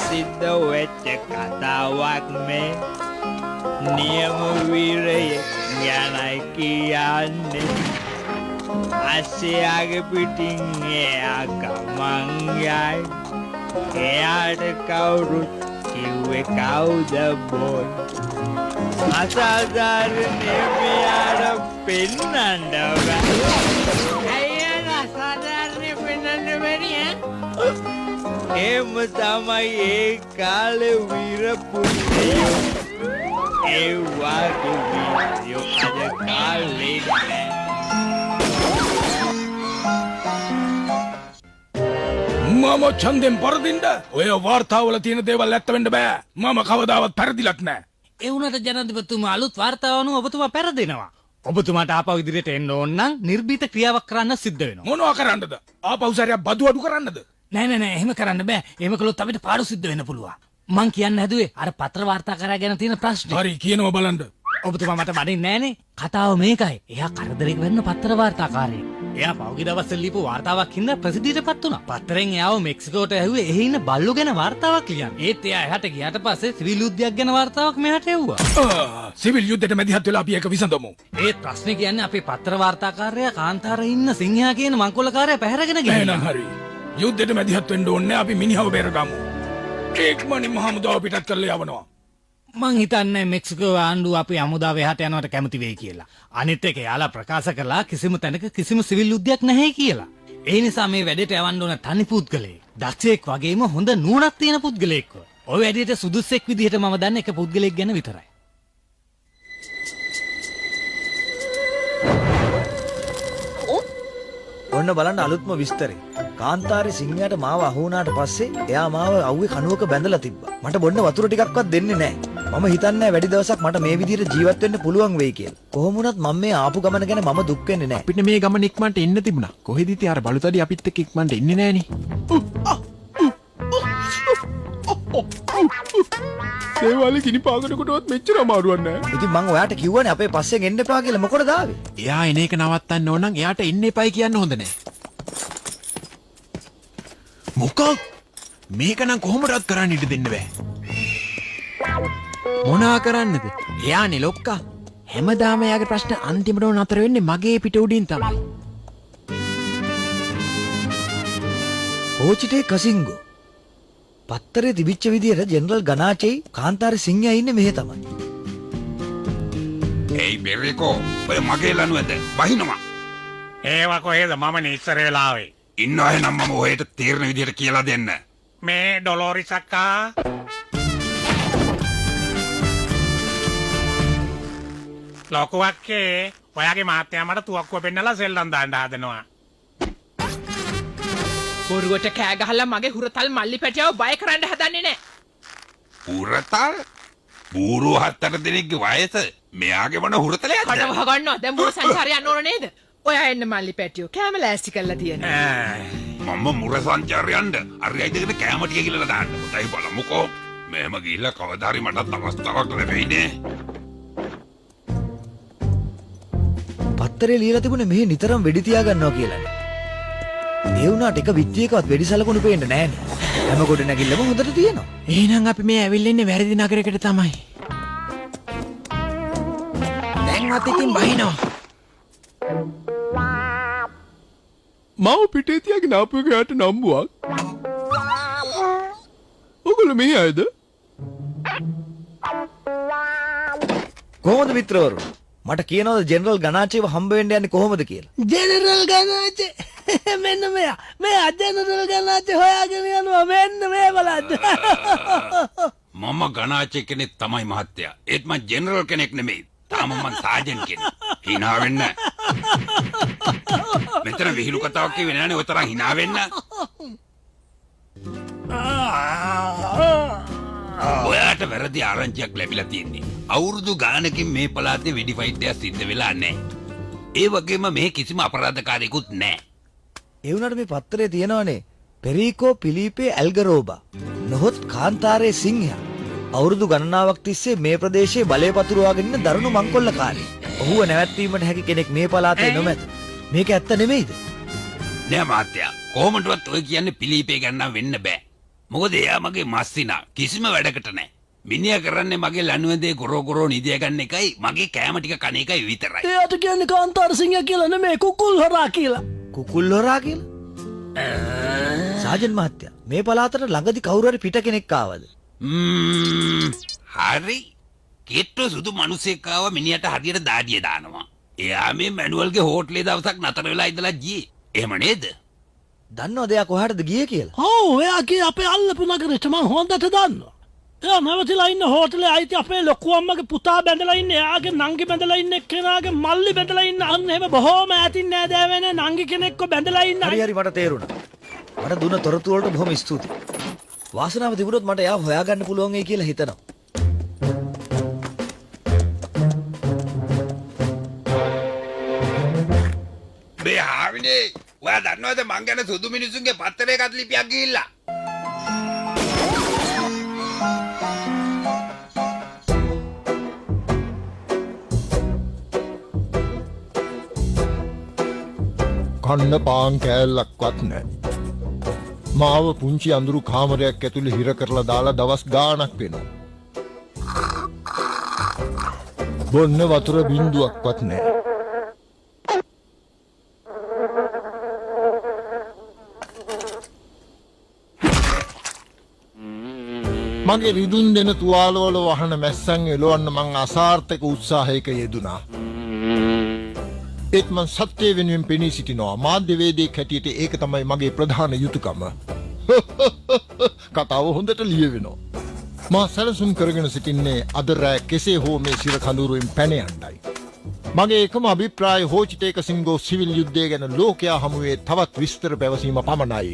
සිද්ධ වෙච්ච කතාවක් මේ නියම වීරයෙක් යනයි කියන්නේ අස්සයාගේ පිටින් එයා ගමන් යයි එයාට කවුරුත් කිව්වේ කවුද බොයි අසාධාරණේ මෙයාට පෙන්නන්න බෑ අයියන අසාධාරණේ පෙන්නන්න බැරි එහෙම තමයි ඒ කාලේ වීර පුත්‍රයෝ ඒ වාගේ වීරයෝ අද කාලේ නෑ මම ඡන්දෙන් පරදින්න ඔය වාර්තාවල තියෙන දේවල් ඇත්ත වෙන්න බෑ මම කවදාවත් පරදිලත් නෑ ඒ වුණාට ජනාධිපතිතුමා අලුත් වාර්තාව අනුව ඔබතුමා පෙරදෙනවා ඔබතුමාට ආපහු ඉදිරියට එන්න ඕන නම් නිර්භීත ක්‍රියාවක් කරන්න සිද්ධ වෙනවා මොනවා කරන්නද ආපහු සැරයක් බදු අඩු කරන්නද නෑ එහෙම කරන්න බෑ එහෙම කළොත් අපිට පාඩු සිද්ධ වෙන්න පුළුවන් මං කියන්න හැදුවේ අර පත්‍ර වාර්තාකාරයා ගැන තියෙන ප්‍රශ්නේ හරි කියනවා බලන්න ඔබතුමා මට වඩින්නේ නෑනේ කතාව මේකයි එයා කරදරයක වෙන්න පත්‍ර වාර්තාකාරයෙක් එයා පෞගි දවස්වල ලියපු වාර්තාවක් හින්දා ප්‍රසිද්ධියටපත් වුණා පත්‍රෙන් එයාව මෙක්සිකෝට ඇහුවේ එහි ඉන්න බල්ලෝ ගැන වාර්තාවක් ලියන්න ඒත් එයා එහාට ගියාට පස්සේ සිවිල් යුද්ධයක් ගැන වාර්තාවක් මෙහාට එව්වා සිවිල් යුද්ධයට මැදිහත් වෙලා අපි ඒක විසඳමු ඒත් ප්‍රශ්නේ කියන්නේ අපේ පත්‍ර වාර්තාකාරයා කාන්තාරේ ඉන්න සිංහයා කියන මංකොල්ලකාරයා පැහැරගෙන ගිහින් එහෙනම් හරි යුද්ධයට මැදිහත් වෙන්න ඕනේ අපි මිනිහව බේරගමු ඒක්මනි මහමුදාව පිටත් කරලා යවනවා මං හිතන්නේ මෙක්සිකෝ ආණ්ඩුව අපේ හමුදාව එහාට යනවට කැමති වෙයි කියලා. අනිත් එක යාලා ප්‍රකාශ කළා කිසිම තැනක කිසිම සිවිල් යුද්ධයක් නැහැ කියලා. ඒ නිසා මේ වැඩේට යවන්න ඕන තනි පුද්ගලයෙක්. දක්ෂයෙක් වගේම හොඳ නුවණක් තියෙන පුද්ගලයෙක්ව. ඔය වැඩේට සුදුස්සෙක් විදිහට මම දන්නේ එක පුද්ගලයෙක් ගැන විතරයි. ඔන්න බලන්න අලුත්ම විස්තරේ. කාන්තාරේ සිංහයාට මාව අහු වුණාට පස්සේ එයා මාව අවුවේ කණුවක බැඳලා තිබ්බා. මට බොන්න වතුර ටිකක්වත් දෙන්නේ නැහැ. මම හිතන්නේ වැඩි දවසක් මට මේ විදිහට ජීවත් වෙන්න පුළුවන් වෙයි කියලා. කොහොම වුණත් මම මේ ආපු ගමන ගැන මම දුක් වෙන්නේ නැහැ. අපිට මේ ගමන ඉක්මනට එන්න තිබුණා. කොහෙද ඉතින් අර බලුතඩි අපිත් එක්ක ඉක්මනට එන්නේ නැහනේ. දේවාලේ ගිනි පාගන කොටවත් මෙච්චර අමාරුවක් නැහැ. ඉතින් මං ඔයාට කිව්වනේ අපේ පස්සෙන් එන්න එපා කියලා. මොකටද ආවේ? එයා එන එක නවත්තන්න ඕන නම් එයාට එන්න එපයි කියන්න හොඳ නැහැ. මොකක්? මේක නම් කොහොමදවත් කරන්න ඉඩ දෙන්න බෑ. මොනා කරන්නද? එයානේ ලොක්කා. හැමදාම එයාගේ ප්‍රශ්න අන්තිමට නතර වෙන්නේ මගේ පිට උඩින් තමයි. ඕචිටේ කසින්ගෝ. පත්තරේ තිබිච්ච විදියට ජෙනරල් ගනාචේ කාන්තාරේ සිංහයා ඉන්නේ මෙහෙ තමයි. ඒයි බෙරේකෝ ඔය මගේ ලනුවද වහිනවා. ඒව කොහෙද මමනේ ඉස්සර වෙලාවේ. ඉන්න අය නම් මම ඔයට තේරෙන විදියට කියලා දෙන්න. මේ ඩොලෝරිස් අක්කා ලොකුවක්කේ ඔයාගේ මාත්‍යා මට තුවක්කුව පෙන්නලා සෙල්ලම් දාන්න හදනවා. බොරුවට කෑ ගහලා මගේ හුරතල් මල්ලි පැටියව බය කරන්න හදන්නේ නැහැ. හුරතල්? බූරු 7 දෙනෙක්ගේ වයස මෙයාගේ මොන හුරතලයක්ද? කට වහගන්නවා. දැන් මුර සංචාරය යන්න ඕන නේද? ඔයා එන්න මල්ලි පැටියෝ. කෑම ලෑස්ති කරලා තියෙනවා. මම මුර සංචාරයන්ද අරියයි දෙකට කෑම ටික කියලා දාන්න. පුතයි බලමුකෝ. මෙහෙම ගිහිල්ලා කවදා හරි මටත් අවස්ථාවක් ලැබෙයිනේ. පත්තරේ ලියලා තිබුණේ මෙහෙ නිතරම වෙඩි තියා ගන්නවා කියලානේ. ඒ වුණාට එක විත්තියකවත් වෙඩි සලකුණු පේන්න නැහැනේ. හැම කොට නැගිල්ලම හොඳට තියෙනවා. එහෙනම් අපි මේ ඇවිල්ලා ඉන්නේ වැරදි නගරයකට තමයි. දැන්වත් ඉතින් බහිනවා. මම පිටේ තියාගෙන ආපු එක යට නම්බුවක්. ඔගොල්ලෝ මේ අයද? කොහොමද මිත්‍රවරු? මට කියනවාද ජෙනරල් ගනාචේව හම්බ වෙන්න යන්නේ කොහොමද කියලා? ජෙනරල් ගනාචේ මෙන්න මෙයා මේ ජෙනරල් ගනාචේ හොයාගෙන යනවා මෙන්න මේ බලන්න. මම ගනාචේ කෙනෙක් තමයි මහත්තයා. ඒත් මම ජෙනරල් කෙනෙක් නෙමෙයි. තාම මම සාජන් කෙනෙක්. hina වෙන්න. මෙතන විහිළු කතාවක් කියවෙන්නේ නැහනේ ඔය තරම් hina වෙන්න. ඔයාට වැරදි ආරංචියක් ලැබිලා තියෙන්නේ. අවුරුදු ගානකින් මේ පළාතේ වෙඩි ෆයිට් එකක් සිද්ධ වෙලා නැහැ. ඒ වගේම මේ කිසිම අපරාධකාරයෙකුත් නැහැ. ඒ වුණාට මේ පත්තරේ තියෙනවානේ පෙරිකෝ පිලිපේ ඇල්ගරෝබා. නොහොත් කාන්තාරේ සිංහයා. අවුරුදු ගණනාවක් තිස්සේ මේ ප්‍රදේශයේ බලය පතුරවාගෙන ඉන්න දරුණු මංකොල්ලකාරයෙක්. ඔහුව නැවැත්වීමට හැකි කෙනෙක් මේ පළාතේ නොමැත. මේක ඇත්ත නෙමෙයිද? නෑ මහත්තයා. කොහොමදවත් ඔය කියන්නේ පිලිපේ ගන්න වෙන්න බෑ. මොකද එයා මගේ මස්සිනා කිසිම වැඩකට නැහැ. මිනිහා කරන්නේ මගේ ලනුවේදේ ගොරෝ නිදිය ගන්න එකයි මගේ කෑම ටික කන එකයි විතරයි. එයාට කියන්නේ කාන්තාර සිංහයා කියලා නෙමෙයි කුකුල් හොරා කියලා. කුකුල් හොරා කියලා? සාජන් මහත්තයා මේ පළාතට ළඟදි කවුරු හරි පිට කෙනෙක් ආවද? හරි. කෙට්ටෝ සුදු මිනිහෙක් ආව මිනිහට හරියට දාඩිය දානවා. එයා මේ මැනුවල්ගේ හෝටලේ දවසක් නතර වෙලා ඉඳලා ගියේ. එහෙම නේද? දන්නවද එයා කොහාටද ගියේ කියලා? ඔව් එයා ගියේ අපේ අල්ලපු නගරෙට මං හොඳට දන්නවා. එයා නැවතිලා ඉන්න හෝටලේ අයිති අපේ ලොකු අම්මගේ පුතා බැඳලා ඉන්නේ. එයාගේ නංගි බැඳලා ඉන්න එක්කෙනාගේ මල්ලි බැඳලා ඉන්න. අන්න එහෙම බොහෝම ඈතින් නෑදෑවෙන නංගි කෙනෙක්ව බැඳලා ඉන්න. හරි මට තේරුණා. මට දුන්න තොරතුරු වලට බොහොම ස්තුතියි. වාසනාව තිබුණොත් මට එයාව හොයාගන්න පුළුවන් වෙයි කියලා හිතනවා. මේ ආවිනේ ඔයා දන්නවද මං ගැන සුදු මිනිසුන්ගේ පත්තරයකට ලිපියක් ගිහිල්ලා? කන්න පාන් කෑල්ලක්වත් නෑ. මාව පුංචි අඳුරු කාමරයක් ඇතුළේ හිර කරලා දාලා දවස් ගාණක් වෙනවා. බොන්න වතුර බින්දුවක්වත් නෑ. මගේ රිදුන් දෙන තුවාලවල වහන මැස්සන් එලවන්න මං අසාර්ථක උත්සාහයක යෙදුනා. ඒත් මං සත්‍ය වෙනුවෙන් පෙනී සිටිනවා. මාධ්‍යවේදියෙක් හැටියට ඒක තමයි මගේ ප්‍රධාන යුතුයකම. කතාව හොඳට ලියවෙනවා. මා සැලසුම් කරගෙන සිටින්නේ අද රෑ කෙසේ හෝ මේ සිර කඳුරුවෙන් පැන යන්නයි. මගේ එකම අභිප්‍රාය හෝචිතේක සිංගෝ සිවිල් යුද්ධය ගැන ලෝකයා හමුවේ තවත් විස්තර පැවසීම පමණයි.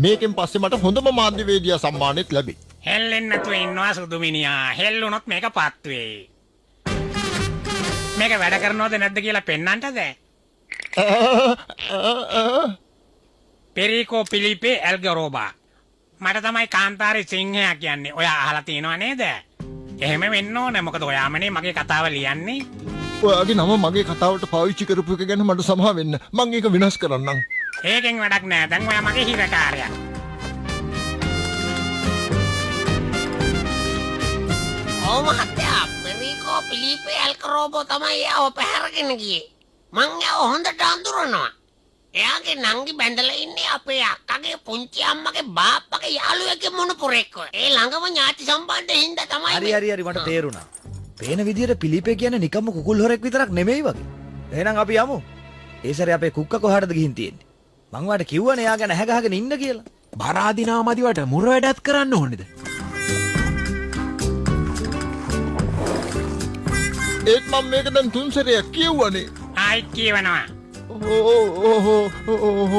මේකෙන් පස්සේ මට හොඳම මාධ්‍යවේදියා සම්මානෙත් ලැබේ. හෙල්ලෙන්නේ නැතුව ඉන්නවා සුදු මිනිහා. හෙල්ලුනොත් මේක පත් වෙයි. මේක වැඩ කරනවද නැද්ද කියලා පෙන්නන්නද? පෙරිකෝ පිලිපේ එල්ගරෝබා. මට තමයි කාන්තාරේ සිංහයා කියන්නේ. ඔයා අහලා තියෙනව නේද? එහෙම වෙන්න ඕනේ. මොකද ඔයාමනේ මගේ කතාව ලියන්නේ. ඔයාගේ නම මගේ කතාවට පාවිච්චි කරපු එක ගැන මට සමා වෙන්න. මං ඒක විනාශ කරන්නම්. ඒකෙන් වැඩක් නෑ. දැන් ඔයා මගේ හිරකාරයා. ඔව් මහත්තයා පෙරිකෝ පිලිපේ එල්ගරෝබා තමයි යාව පැහැරගෙන ගියේ. මං යාව හොඳට අඳුරනවා. එයාගේ නංගි බැඳලා ඉන්නේ අපේ අක්කගේ පුංචි අම්මගේ බාප්පගේ යාළුවෙක්ගේ මොනපුරෙක්ව. ඒ ළඟම ඥාති සම්බන්ධයෙන් හින්දා තමයි. හරි මට තේරුණා. පේන විදියට පිලිපේ කියන්නේ නිකම්ම කුකුල් හොරෙක් විතරක් නෙමෙයි වගේ. එහෙනම් අපි යමු. ඒ සැරේ අපේ කුක්ක කොහාටද ගිහින් තියෙන්නේ? මං වාට කිව්වනේ එයා ගැන ඇහැගහගෙන ඉන්න කියලා. බරාදිනා මදිවට මුර වැඩත් කරන්න ඕනේද? ඒත් මම මේක දැන් තුන් සැරයක් කියවනේ. ආයි කියවනවා.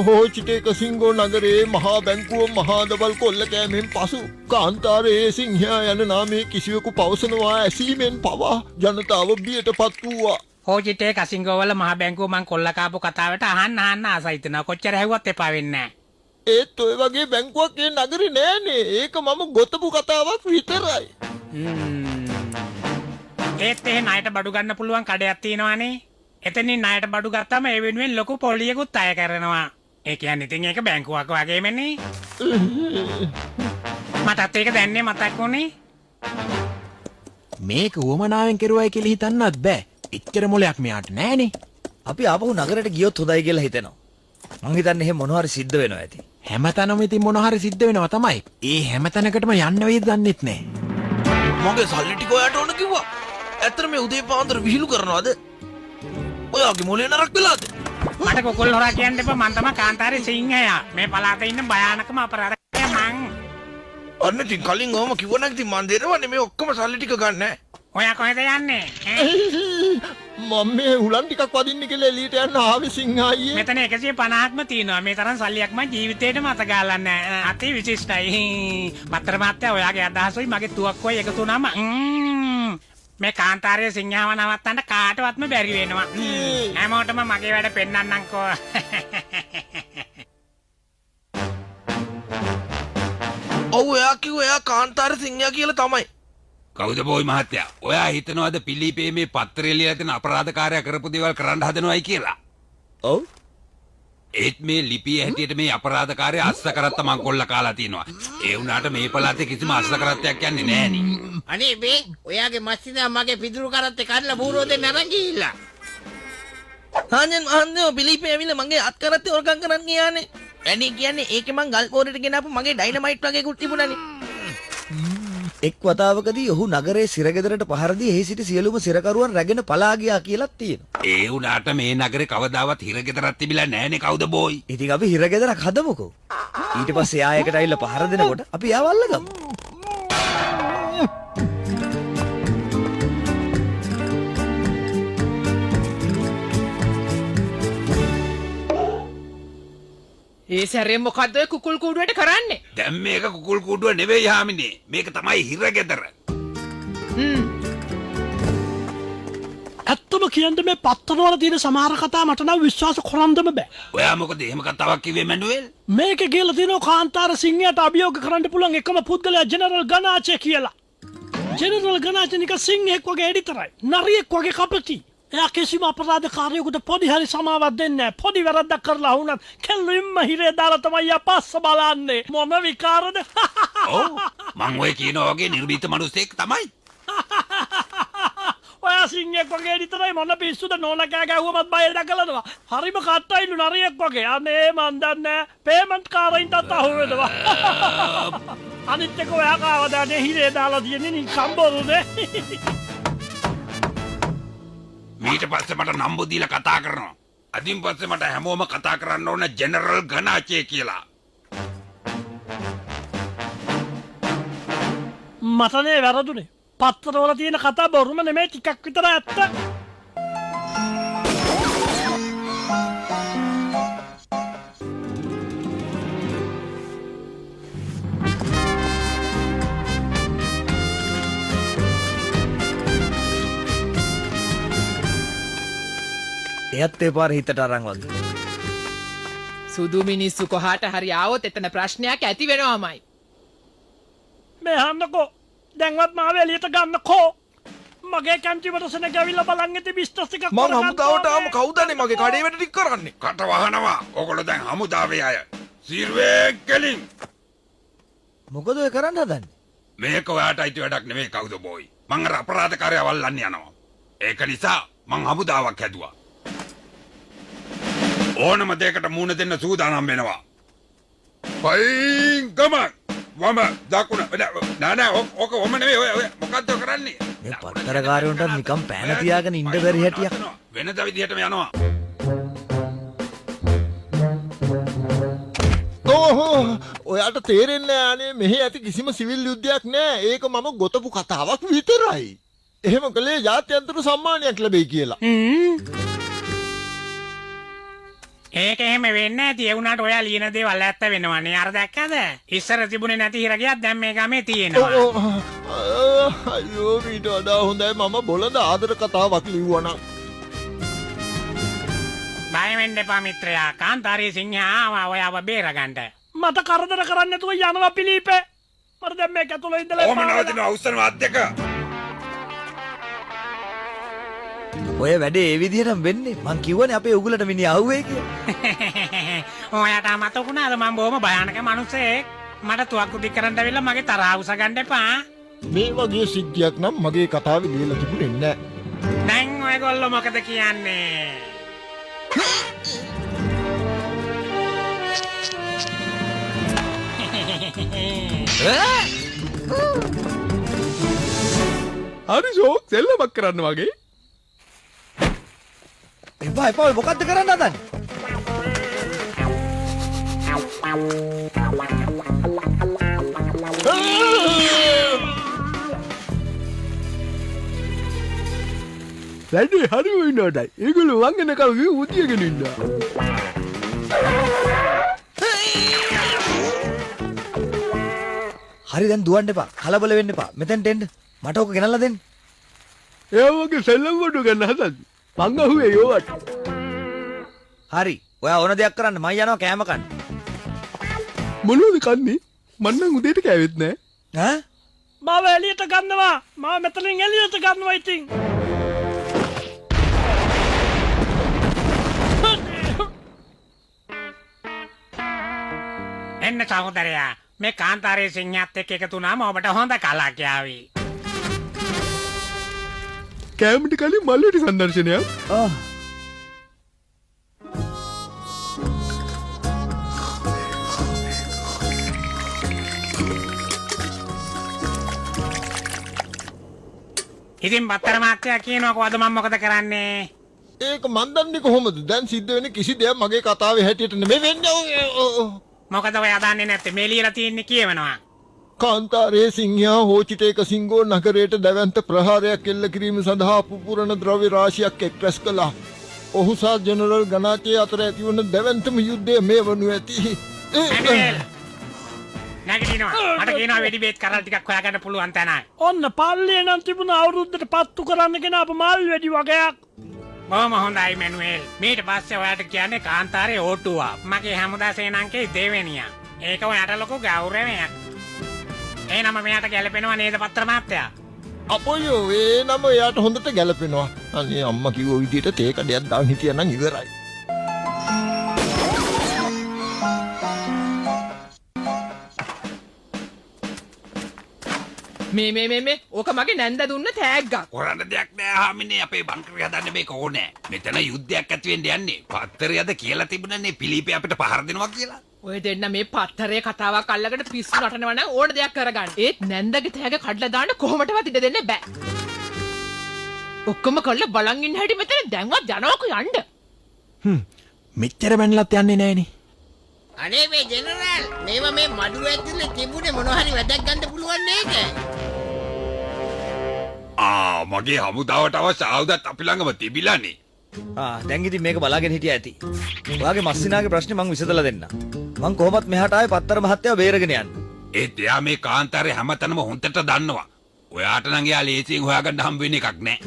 හෝචිතේක සිංගෝ නගරේ මහා බැංකුව මහා දබල් කොල්ල කෑමෙන් පසු කාන්තාරයේ සිංහයා යන නාමයේ කිසිවෙකු පවසනවා ඇසීමෙන් පවා ජනතාව බියට පත් වූවා. හෝජිටේ කසිංගෝවල මහ බැංකුව මං කොල්ල කාපු කතාවට අහන්න ආසයි හිතෙනවා. කොච්චර හැව්වත් එපා වෙන්නේ නැහැ. ඒත් ඔය වගේ බැංකුවක් ඒ නගරේ නෑනේ. ඒක මම ගොතපු කතාවක් විතරයි. ඒත් එහෙ ණයට බඩු ගන්න පුළුවන් කඩයක් තියෙනවානේ. එතනින් ණයට බඩු ගත්තම ඒ වෙනුවෙන් ලොකු පොලියකුත් අය කරනවා. ඒ කියන්නේ ඉතින් ඒක බැංකුවක් වගේමනේ. මටත් ඒක දැන්නේ මතක් වුණේ. මේක උවමනාවෙන් කෙරුවයි කියලා හිතන්නත් බෑ. එච්චර මොලයක් මෙයාට නෑනේ. අපි ආපහු නගරයට ගියොත් හොඳයි කියලා හිතෙනවා. මං හිතන්නේ එහෙම මොනවා හරි සිද්ධ වෙනවා ඇති. හැමතැනම ඉතින් මොන හරි සිද්ධ වෙනවා තමයි. ඒ හැමතැනකටම යන්න වෙයිද දන්නෙත් නෑ. මගේ සල්ලි ටික ඔයාට ඕන කිව්වා. ඇත්තට මේ උදේ පාන්දර විහිළු කරනවද? ඔයාගේ මොලේ නරක් වෙලාද? මට කුකුල් හොරා කියන්න එපා. මං තමයි කාන්තාරේ සිංහයා. මේ පළාතේ ඉන්න භයානකම අපරාධකයා මං. අන්න ඉතින් කලින් ඔහම කිව්වනම් ඉතින් මන් දෙනවනේ මේ ඔක්කොම සල්ලි ටික ගන්න. ඔයා කොහෙද යන්නේ? මම මේ උලන් ටිකක් වදින්න කියලා එළියට යන්න ආවේ සිංහායියේ. මෙතන 150ක්ම තියෙනවා. මේ තරම් සල්ලියක් මම ජීවිතේටම අත ගාලා නැහැ. අති විශිෂ්ටයි. පත්‍ර මාත්‍යා ඔයාගේ අදහසුයි මගේ තුවක්කුවයි එකතු වුණාම මේ කාන්තාරයේ සිංහාව නවත්තන්න කාටවත්ම බැරි වෙනවා. හැමෝටම මගේ වැඩ පෙන්නන්නම්කෝ. ඔව් එයා කිව්වා එයා කාන්තාරේ සිංහයා කියලා තමයි. කවුද බෝයි මහත්තයා? ඔයා හිතනවාද පිලිපේ මේ පත්තරේ ලියලා තියෙන අපරාධකාරයා කරපු දේවල් කරන්න හදනවයි කියලා? ඔව්. ඒත් මේ ලිපිය හැටියට මේ අපරාධකාරය අස්ස කරත්ත මං කොල්ල කාලා තියෙනවා. ඒ වුණාට මේ පළාතේ කිසිම අස්ස කරත්තයක් යන්නේ නෑනේ. අනේ මේ ඔයාගේ මස්සිනා මගේ පිදුරු කරත්තේ කඩලා බූරෝ දෙන්න අරන් ගිහිල්ලා. හාන්යන් වහන්සේ පිලිපේ ඇවිල්ලා මගේ අත් කරත්තේ හොරකම් කරන්න ගියානේ. වැඩි කියන්නේ ඒකේ මං ගල් පොරේට ගෙනාපු මගේ ඩයිනමයිට් වගේ කුට් තිබුණානේ. එක් වතාවකදී ඔහු නගරේ සිරගෙදරට පහර දී එහි සිටි සියලුම සිරකරුවන් රැගෙන පලා ගියා කියලා තියෙනවා. ඒ වුණාට මේ නගරේ කවදාවත් හිරගෙදරක් තිබිලා නෑනේ කවුද බෝයි. ඉතින් අපි හිරගෙදරක් හදමුකෝ. ඊට පස්සේ ආයෙකට ඇවිල්ලා පහර දෙනකොට අපි යාව අල්ලගමු. ඒ සැරේ මොකද්ද ඔය කුකුල් කූඩුවට කරන්නේ? දැන් මේක කුකුල් කුඩුව නෙවෙයි හාමිනේ. මේක තමයි හිරගෙදර. ඇත්තම කියන්න මේ පත්තරවල තියෙන සමහර කතා මට නම් විශ්වාස කරන්නම බෑ. ඔයා මොකද එහෙම කතාවක් කිව්වේ මැනුවෙල්? මේකේ කියලා තියෙනවා කාන්තාර සිංහයාට අභියෝග කරන්න පුළුවන් එකම පුද්ගලයා ජෙනරල් ගනාචේ කියලා. ජෙනරල් ගනාචේ නික සිංහෙක් වගේ එඩිතරයි. නරියෙක් වගේ කපටි. එයා කිසිම අපරාධකාරයෙකුට පොඩි හරි සමාවක් දෙන්නේ නැහැ. පොඩි වැරද්දක් කරලා වුණත් කෙල්ලින්ම හිරේ දාලා තමයි අපස්ස බලන්නේ. මොන විකාරද? ඔව් මං ඔය කියන වගේ නිර්භීත මිනිස්සෙක් තමයි. ඔයා සිංහෙක් වගේ එඩිතරයි මොන පිස්සුද නෝනා කෑ ගැහුවමත් බය දකලනවා. හරිම කට්ටයිලු නරියෙක් වගේ. අනේ මන් දන්නේ පේමන්ට් කාරයින්ටත් අහුවෙනවා. අනිත් එක ඔයා කවදාද හිරේ දාලා තියෙන්නේ නිකම් බොරුනේ. මීට පස්සේ මට නම්බු දීලා කතා කරනවා. අදින් පස්සේ මට හැමෝම කතා කරන්න ඕන ජෙනරල් ගනාචේ කියලා. මටනේ වැරදුනේ. පත්තරවල තියෙන කතා බොරුම නෙමෙයි ටිකක් විතර ඇත්ත. එයත් ඒ පාර හිතට අරන් වගේ. සුදු මිනිස්සු කොහාට හරි ආවොත් එතන ප්‍රශ්නයක් ඇති වෙනවමයි. මේ හන්දකෝ දැන්වත් මාව එළියට ගන්නකෝ. මගේ කැන්ටිවට සෙනග ඇවිල්ලා බලන් ඉති බිස්නස් එකක් මං හමුදාවට ආම කවුදනේ මගේ කඩේ වැඩ ටික කරන්නේ? කට වහනවා. ඔයගොල්ලෝ දැන් හමුදාවේ අය. සිර්වේ කෙලින්. මොකද ඔය කරන්න හදන්නේ? මේක ඔයාට අයිති වැඩක් නෙමෙයි කවුද බෝයි. මං අර අපරාධකාරයව අල්ලන්න යනවා. ඒක නිසා මං හමුදාවක් හැදුවා. ඕනම දෙයකට මූණ දෙන්න සූදානම් වෙනවා. පයින් ගමන් වම දකුණ නෑ ඕක වම නෙවෙයි ඔය මොකද්ද කරන්නේ? මේ පත්තරකාරයන්ට නිකන් පෑන තියාගෙන ඉන්න බැරි හැටියක්. වෙනද විදිහටම යනවා. ඕහෝ ඔයාට තේරෙන්නේ නෑනේ මෙහි ඇති කිසිම සිවිල් යුද්ධයක් නෑ. ඒක මම ගොතපු කතාවක් විතරයි. එහෙම කළේ ජාත්‍යන්තර සම්මානයක් ලැබෙයි කියලා. ඒක එහෙම වෙන්නේ නැති. ඒ වුණාට ඔයා ලියන දේවල් ඇත්ත වෙනවනේ. අර දැක්කද? ඉස්සර තිබුණේ නැති හිරගියක් දැන් මේ ගමේ තියෙනවා. අයියෝ ඊට වඩා හොඳයි මම බොළඳ ආදර කතාවක් ලිව්වනම්. බය වෙන්න එපා මිත්‍රයා. කාන්තාරී සිංහයා ආවා ඔයාව බේරගන්න. මට කරදර කරන්න නැතුව යනවා පිලිපේ. මට දැන් මේක ඇතුළේ ඉඳලා ඕම නවතිනවා උස්සනවා අත් දෙක. ඔය වැඩේ ඒ විදිහටම වෙන්නේ. මං කිව්වනේ අපේ උගලට මිනිහ අහුවේ කියලා. ඔයාට මතකුණාද මම බොහොම භයානක මිනිස්සෙක්. මට තුවක්කු දික් කරන්න ඇවිල්ලා මගේ තරහ උස ගන්න එපා. මේ වගේ සිද්ධියක් නම් මගේ කතාවේ ලියලා තිබුණේ නෑ. දැන් ඔයගොල්ලෝ මොකද කියන්නේ? හරි ෂෝක් සෙල්ලමක් කරන්න වගේ. එපා එපා ඔය මොකද්ද කරන්න හදන්නේ? වැඩේ හරි වෙනවටයි. ඒගොල්ලෝ වංගන කල්ගේ උදියගෙන ඉන්නවා. හරි දැන් දුවන්න එපා. කලබල වෙන්න එපා. මෙතෙන්ට එන්න. මට ඕක ගෙනල්ලා දෙන්න. ඒ වගේ සෙල්ලම් කොට ගන්න හදන්නේ. මං අහුවේ යෝවට. හරි. ඔයා ඕන දෙයක් කරන්න මම යනවා කෑම කන්න. මොනවද කන්නේ? මං නම් උදේට කෑවෙත් නෑ. ඈ? මාව එළියට ගන්නවා. මාව මෙතනින් එළියට ගන්නවා ඉතින්. එන්න සහෝදරයා මේ කාන්තාරයේ සිංහයත් එක්ක එකතු වුණාම ඔබට හොඳ කලක් යාවි. කෑමට කලින් මල්ලට සංදර්ශනයක්. ඉතින් බත්තර මාත්‍යා කියනවා කොහොමද මම මොකද කරන්නේ? ඒක මන් දන්නේ කොහොමද? දැන් සිද්ධ වෙන්නේ කිසි දෙයක් මගේ කතාවේ හැටියට නෙමෙයි වෙන්නේ. මොකද ඔයා දන්නේ නැත්තේ මේ ලියලා තියෙන්නේ කියවනවා. කාන්තාරයේ සිංහයා හෝචිතේක සිංගෝ නගරයට දැවැන්ත ප්‍රහාරයක් එල්ල කිරීම සඳහා පුපුරන ද්‍රව්‍ය රාශියක් එක්රැස් කළා. ඔහු සහ ජෙනරල් ගනාචේ අතර ඇතිවන දැවැන්තම යුද්ධය මේ වනු ඇති. නැගිටිනවා. මට කියනවා වෙඩි බේත් කරල් ටිකක් හොයාගන්න පුළුවන් තැනයි. ඔන්න පල්ලේ නම් තිබුණ අවුරුද්දට පත්තු කරන්න ගෙනාපු මල් වැඩි වගයක්. බොහොම හොඳයි මැනුවෙල්. ඊට පස්සේ ඔයාට කියන්නේ කාන්තාරයේ ඕටුවා. මගේ හමුදා සේනාංකේ දෙවෙනියා. ඒක ඔයාට ලොකු ගෞරවයක්. එහෙනම් මෙයාට ගැලපෙනවා නේද පත්‍ර මාත්‍යා? අපොයෝ ඒ නම එයාට හොඳට ගැලපෙනවා. අනේ අම්මා කිව්ව විදිහට තේ කඩයක් දාන් හිටියනම් ඉවරයි. මේ ඕක මගේ නැන්ද දුන්න තෑග්ගක්. කරන්න දෙයක් නෑ හාමිනේ අපේ බංකරය හදන්න මේක ඕනේ. මෙතන යුද්ධයක් ඇති වෙන්න යන්නේ. පත්තරයද කියලා තිබුණනේ පිලිපේ අපිට පහර දෙනවා කියලා. ඔය දෙන්න මේ පත්තරේ කතාවක් අල්ලගෙන පිස්සු නටනවා නම් ඕන දෙයක් කරගන්න. ඒත් නැන්දගේ තෑග කඩලා දාන්න කොහොමටවත් ඉඩ දෙන්න බෑ. ඔක්කොම කරලා බලන් ඉන්න හැටි මෙතන දැන්වත් යනවකෝ යන්න. මෙච්චර බැනලත් යන්නේ නෑනේ. අනේ මේ ජෙනරල් මේවා මේ මඩුව ඇතුලේ තිබුණේ මොනවා හරි වැඩක් ගන්න පුළුවන් නේද? මගේ හමුදාවට අවශ්‍ය ආයුධත් අපි ළඟම තිබිලානේ. දැන් ඉතින් මේක බලාගෙන හිටියා ඇති. ඔයාගේ මස්සිනාගේ ප්‍රශ්නේ මං විසඳලා දෙන්න. මං කොහොමත් මෙහාට ආවේ පත්තර මහත්තයාව බේරගෙන යන්න. ඒත් එයා මේ කාන්තාරේ හැමතැනම හොන්දට දන්නවා. ඔයාට නම් එයා ලේසියෙන් හොයාගන්න හම්බ වෙන එකක් නෑ.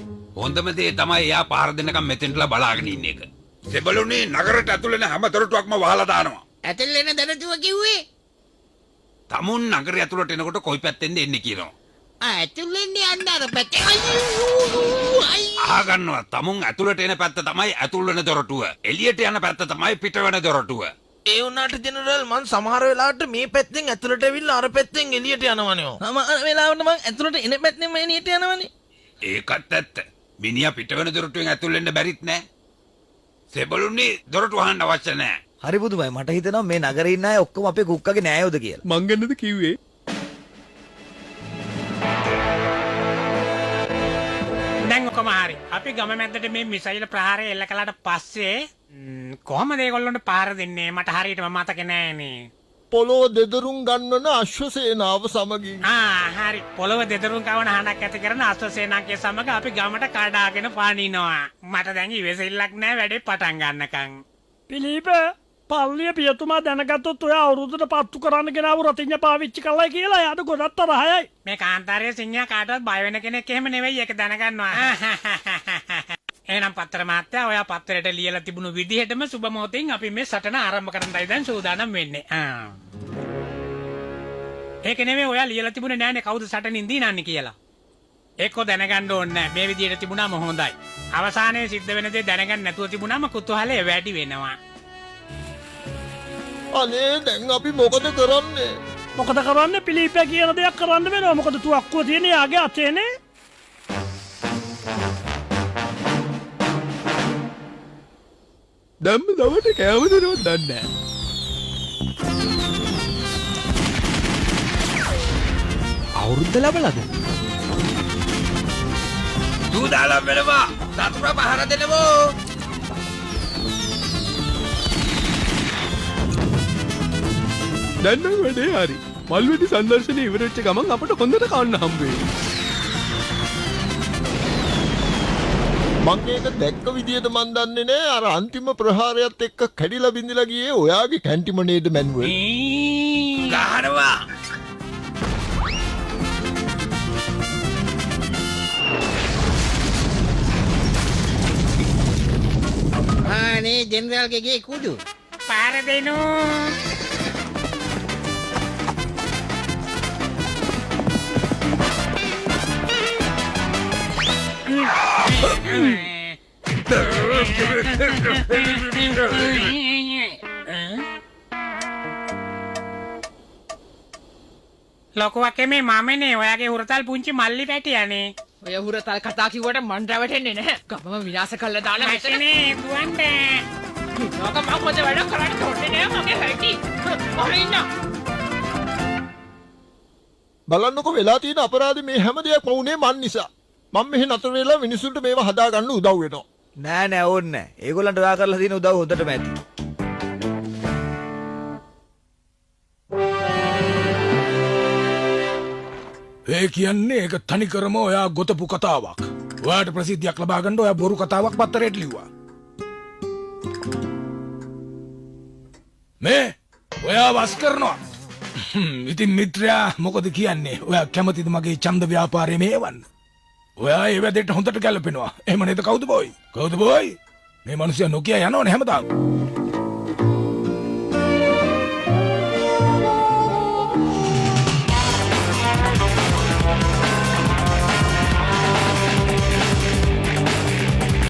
හොඳම දේ තමයි එයා පහර දෙන්නකම් මෙතෙන්ටලා බලාගෙන ඉන්න එක. සෙබළුනේ නගරයට ඇතුළේ හැම දොරටුවක්ම වහලා දානවා. ඇතුළේ එන දරටුව කිව්වේ? තමුන් නගරය ඇතුළට එනකොට කොයි පැත්තෙන්ද එන්නේ කියනවා. ඇතුළේ යන්න අර පැත්තේ. අහගන්නවා තමුන් ඇතුළට එන පැත්ත තමයි ඇතුල් වෙන දොරටුව. එළියට යන පැත්ත තමයි පිට වෙන දොරටුව. ඒ වුණාට ජෙනරල් මං සමහර වෙලාවට මේ පැත්තෙන් ඇතුළට ඇවිල්ලා අර පැත්තෙන් එළියට යනවනේ. සමහර වෙලාවට මං ඇතුළට එන පැත්තෙන් එළියට යනවනේ. ඒකත් ඇත්ත. මිනිහා පිට වෙන දොරටුවෙන් ඇතුල් වෙන්න බැරිත් නෑ. සෙබළුනේ දොරටුව අහන්න අවශ්‍ය නෑ. හරි පුදුමයි. මට හිතෙනවා මේ නගරේ ඉන්න අය ඔක්කොම අපේ කුක්කගේ නෑයෝද කියලා. මං ගැනද කිව්වේ? දැන් ඔකම හරි. අපි ගම මැද්දට මේ මිසයිල් ප්‍රහාරය එල්ල කළාට පස්සේ කොහොමද ඒගොල්ලන්ට පාර දෙන්නේ? මට හරියටම මතක නෑනේ. පොළොව දෙදරුම් ගන්නන අශ්ව සේනාව සමගින්. හරි. පොළොව දෙදරුම් කවන හඬක් ඇති කරන අශ්ව සේනාවකේ සමග අපි ගමට කඩාගෙන පානිනවා. මට දැන් ඉවසිල්ලක් නෑ වැඩේ පටන් ගන්නකම්. පිලිප පල්ලිය පියතුමා දැනගත්තොත් ඔය අවුරුද්දට පත්තු කරන්න ගෙනාවු රතිඤ්ඤ පාවිච්චි කළා කියලා එයාට ගොඩක් තරහයයි. මේ කාන්තාරයේ සිංහයා කාටවත් බය වෙන කෙනෙක් එහෙම නෙවෙයි ඒක දැනගන්නවා. එහෙනම් පත්තර මාත්‍යා ඔයා පත්තරයට ලියලා තිබුණු විදිහටම සුබ මොහොතින් අපි මේ සටන ආරම්භ කරන්නයි දැන් සූදානම් වෙන්නේ. ඒක නෙවෙයි ඔයා ලියලා තිබුණේ නෑනේ කවුද සටනින් දිනන්නේ කියලා. ඒකෝ දැනගන්න ඕනේ නෑ. මේ විදිහට තිබුණාම හොඳයි. අවසානයේ සිද්ධ වෙන දේ දැනගන්න නැතුව තිබුණාම කුතුහලය වැඩි වෙනවා. අනේ දැන් අපි මොකද කරන්නේ? මොකද කරන්නේ? පිලිපේ කියන දෙයක් කරන්න වෙනවා. මොකද තුවක්කුව තියෙන යාගේ අතේනේ. දැම්ම දවට කෑම දෙනවත් දන්නේ නෑ. අවුරුද්ද ලැබලාද? සූදානම් වෙනවා. සතුර පහර දෙනවෝ. දැන් නම් වැඩේ හරි. මල්වැඩි සංදර්ශනය ඉවර වෙච්ච ගමන් අපට හොඳට කන්න හම්බ වෙයි. මං ඒක දැක්ක විදියට මන් දන්නේ නෑ අර අන්තිම ප්‍රහාරයත් එක්ක කැඩිලා බිඳිලා ගියේ ඔයාගේ කැන්ටිම නේද මැනුවල්? ගහනවා. අනේ ජෙනරල්ගේ කුඩු පාර දෙනු. ලොකුවක්කේ මේ මමනේ ඔයාගේ හුරතල් පුංචි මල්ලි පැටියනේ. ඔය හුරතල් කතා කිව්වට මන් රැවටෙන්නේ නැහැ. ගමම විනාශ කළා දාලා මෙතන. ඇෂනේ දුවන්න. නෝක මම මොකද වැඩ කරන්නේ තොන්නේ නෑ මගේ හැටි. අරින්න. බලන්නකො වෙලා තියෙන අපරාධ මේ හැම දෙයක්ම වුණේ මන් නිසා. මම මෙහි නතර වෙලා මිනිසුන්ට මේවා හදාගන්න උදව් වෙනවා. නෑ ඕන්නේ නෑ. ඒගොල්ලන්ට ඔයා කරලා තියෙන උදව් හොඳටම ඇති. ඒ කියන්නේ ඒක තනිකරම ඔයා ගොතපු කතාවක්. ඔයාට ප්‍රසිද්ධියක් ලබා ගන්න ඔයා බොරු කතාවක් පත්තරේට ලිව්වා. මේ ඔයා වස් කරනවා. ඉතින් මිත්‍රයා මොකද කියන්නේ? ඔයා කැමතිද මගේ ඡන්ද ව්‍යාපාරේ මේවන්න? ඔයා ඒ වැඩේට හොඳට ගැලපෙනවා. එහෙම නේද කවුද බෝයි? කවුද බෝයි? මේ මිනිස්සු නොකිය යනවනේ හැමදාම.